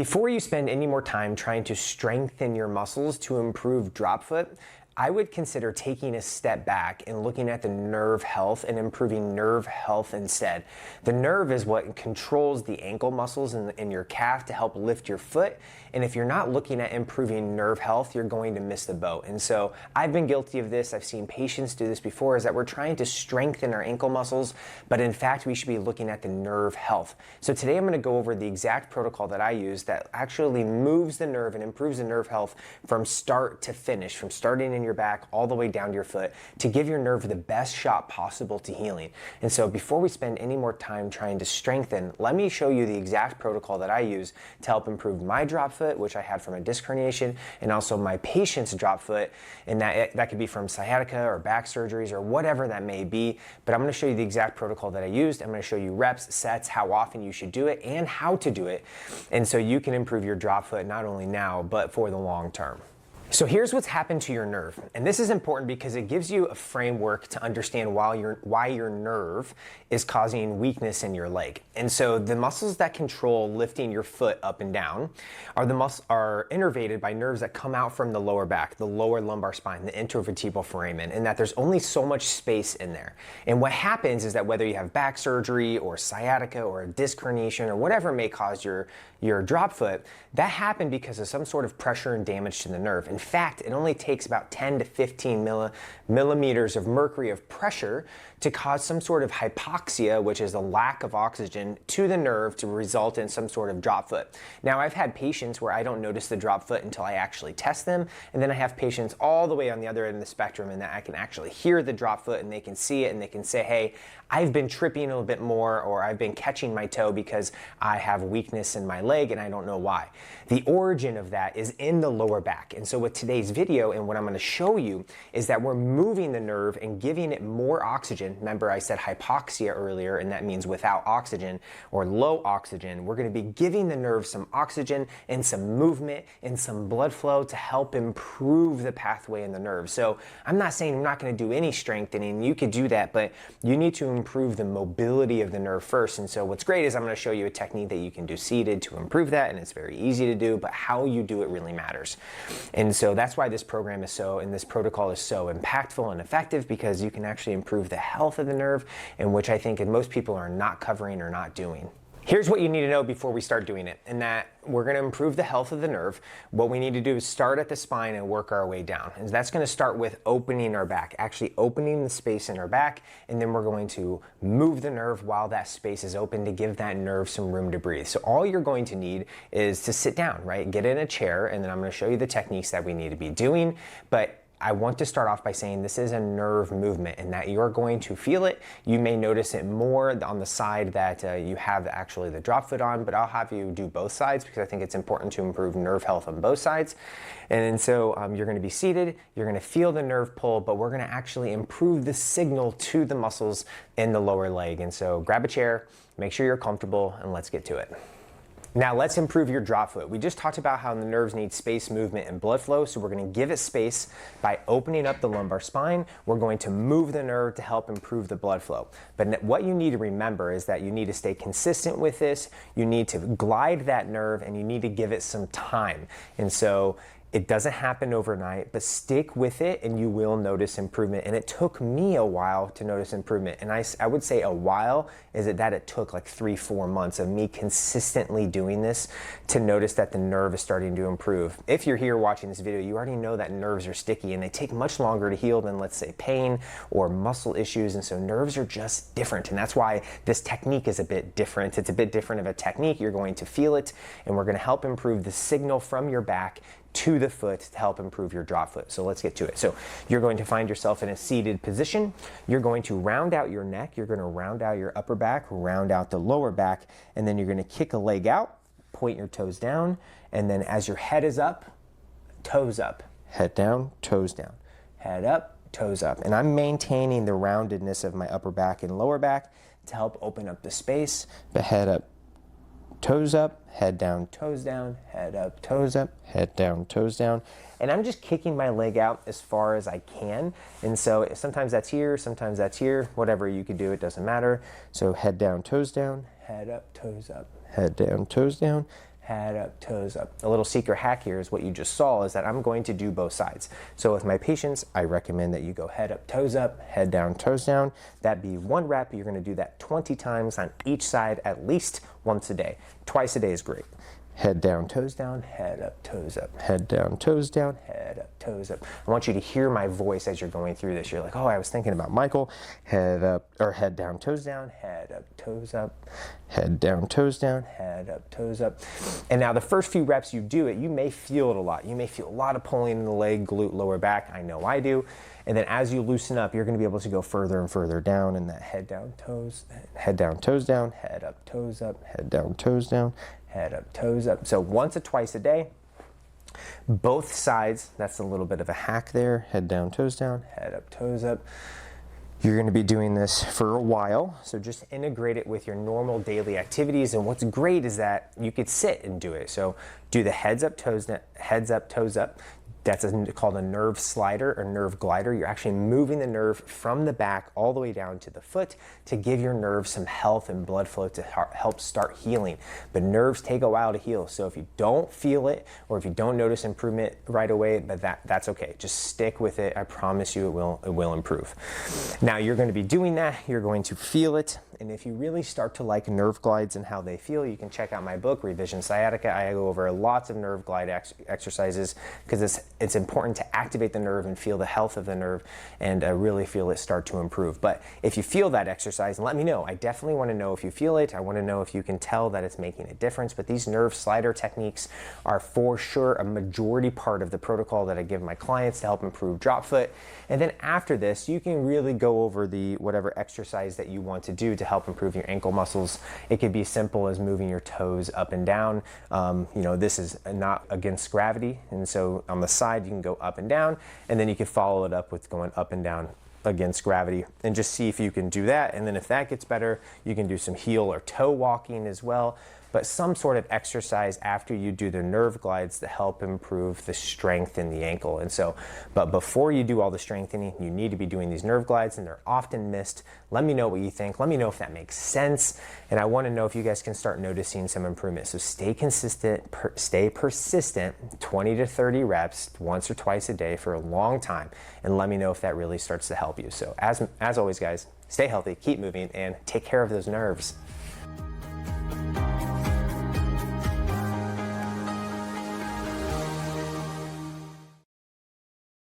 Before you spend any more time trying to strengthen your muscles to improve drop foot, I would consider taking a step back and looking at the nerve health and improving nerve health instead. The nerve is what controls the ankle muscles in your calf to help lift your foot. And if you're not looking at improving nerve health, you're going to miss the boat. And so I've been guilty of this. I've seen patients do this before, is that we're trying to strengthen our ankle muscles, but in fact, we should be looking at the nerve health. So today I'm going to go over the exact protocol that I use that actually moves the nerve and improves the nerve health from start to finish, from starting in your back all the way down to your foot, to give your nerve the best shot possible to healing. And so before we spend any more time trying to strengthen, let me show you the exact protocol that I use to help improve my drop foot, which I had from a disc herniation, and also my patient's drop foot, and that could be from sciatica or back surgeries or whatever that may be. But I'm going to show you the exact protocol that I used. I'm going to show you reps, sets, how often you should do it, and how to do it, and so you can improve your drop foot not only now but for the long term. So here's what's happened to your nerve, and this is important because it gives you a framework to understand why your nerve is causing weakness in your leg. And so the muscles that control lifting your foot up and down are innervated by nerves that come out from the lower back, the lower lumbar spine, the intervertebral foramen, and that there's only so much space in there. And what happens is that whether you have back surgery or sciatica or a disc herniation or whatever may cause your drop foot, that happened because of some sort of pressure and damage to the nerve. In fact, it only takes about 10 to 15 millimeters of mercury of pressure to cause some sort of hypoxia, which is a lack of oxygen to the nerve, to result in some sort of drop foot. Now, I've had patients where I don't notice the drop foot until I actually test them, and then I have patients all the way on the other end of the spectrum, and that I can actually hear the drop foot and they can see it and they can say, hey, I've been tripping a little bit more, or I've been catching my toe because I have weakness in my leg and I don't know why. The origin of that is in the lower back. And so with today's video and what I'm going to show you is that we're moving the nerve and giving it more oxygen. Remember, I said hypoxia earlier, and that means without oxygen or low oxygen. We're going to be giving the nerve some oxygen and some movement and some blood flow to help improve the pathway in the nerve. So I'm not saying I'm not going to do any strengthening. You could do that, but you need to improve the mobility of the nerve first. And so what's great is I'm going to show you a technique that you can do seated to improve that, and it's very easy to do, but how you do it really matters. And so that's why this program is this protocol is so impactful and effective, because you can actually improve the health of the nerve, and which I think most people are not covering or not doing. Here's what you need to know before we start doing it, and that we're going to improve the health of the nerve. What we need to do is start at the spine and work our way down. And that's going to start with opening our back, actually opening the space in our back, and then we're going to move the nerve while that space is open to give that nerve some room to breathe. So all you're going to need is to sit down, right? Get in a chair, and then I'm going to show you the techniques that we need to be doing. But I want to start off by saying this is a nerve movement, and that you're going to feel it. You may notice it more on the side that you have actually the drop foot on, but I'll have you do both sides because I think it's important to improve nerve health on both sides. And so you're going to be seated, you're going to feel the nerve pull, but we're going to actually improve the signal to the muscles in the lower leg. And so grab a chair, make sure you're comfortable, and let's get to it. Now let's improve your drop foot. We just talked about how the nerves need space, movement, and blood flow, so we're going to give it space by opening up the lumbar spine. We're going to move the nerve to help improve the blood flow. But what you need to remember is that you need to stay consistent with this. You need to glide that nerve, and you need to give it some time. And so it doesn't happen overnight, but stick with it and you will notice improvement. And it took me a while to notice improvement. And I would say a while is that it took like 3-4 months of me consistently doing this to notice that the nerve is starting to improve. If you're here watching this video, you already know that nerves are sticky and they take much longer to heal than, let's say, pain or muscle issues. And so nerves are just different. And that's why this technique is a bit different. It's a bit different of a technique. You're going to feel it, and we're going to help improve the signal from your back to the foot to help improve your drop foot. So let's get to it. So you're going to find yourself in a seated position. You're going to round out your neck. You're going to round out your upper back, round out the lower back, and then you're going to kick a leg out, point your toes down, and then as your head is up, toes up, head down, toes down, head up, toes up. And I'm maintaining the roundedness of my upper back and lower back to help open up the space, but head up, toes up, head down, toes down, head up, toes up, head down, toes down. And I'm just kicking my leg out as far as I can. And so sometimes that's here, whatever you could do, it doesn't matter. So head down, toes down, head up, toes up, head down, toes down, head up, toes up. A little secret hack here is what you just saw is that I'm going to do both sides. So with my patients, I recommend that you go head up, toes up, head down, toes down. That'd be 1 rep. You're going to do that 20 times on each side at least once a day. Twice a day is great. Head down, toes down, head up, toes up, head down, toes down, head up, toes up. I want you to hear my voice as you're going through this. You're like, oh, I was thinking about Michael. Head up, or head down, toes down, head up, toes up, head down, toes down, head up, toes up. And now the first few reps you do it, you may feel it a lot. You may feel a lot of pulling in the leg, glute, lower back. I know I do. And then as you loosen up, you're going to be able to go further and further down in that head down, toes down, head up, toes up, head down, toes down, head up, toes up. So once or twice a day, both sides. That's a little bit of a hack there. Head down, toes down, head up, toes up. You're going to be doing this for a while, so just integrate it with your normal daily activities. And what's great is that you could sit and do it. So do the heads up, toes up. That's called a nerve slider or nerve glider. You're actually moving the nerve from the back all the way down to the foot to give your nerves some health and blood flow to help start healing. But nerves take a while to heal. So if you don't feel it or if you don't notice improvement right away, but that's okay. Just stick with it. I promise you it will improve. Now you're going to be doing that. You're going to feel it. And if you really start to like nerve glides and how they feel, you can check out my book, Revision Sciatica. I go over lots of nerve glide exercises because it's important to activate the nerve and feel the health of the nerve and really feel it start to improve. But if you feel that exercise, let me know. I definitely want to know if you feel it. I want to know if you can tell that it's making a difference. But these nerve slider techniques are for sure a majority part of the protocol that I give my clients to help improve drop foot. And then after this, you can really go over the whatever exercise that you want to do to help improve your ankle muscles. It could be as simple as moving your toes up and down. This is not against gravity. And so on the side, you can go up and down, and then you can follow it up with going up and down against gravity and just see if you can do that. And then if that gets better, you can do some heel or toe walking as well. But some sort of exercise after you do the nerve glides to help improve the strength in the ankle. And so, but before you do all the strengthening, you need to be doing these nerve glides, and they're often missed. Let me know what you think. Let me know if that makes sense. And I want to know if you guys can start noticing some improvement. So stay consistent, stay persistent, 20 to 30 reps once or twice a day for a long time. And let me know if that really starts to help you. So as always, guys, stay healthy, keep moving, and take care of those nerves.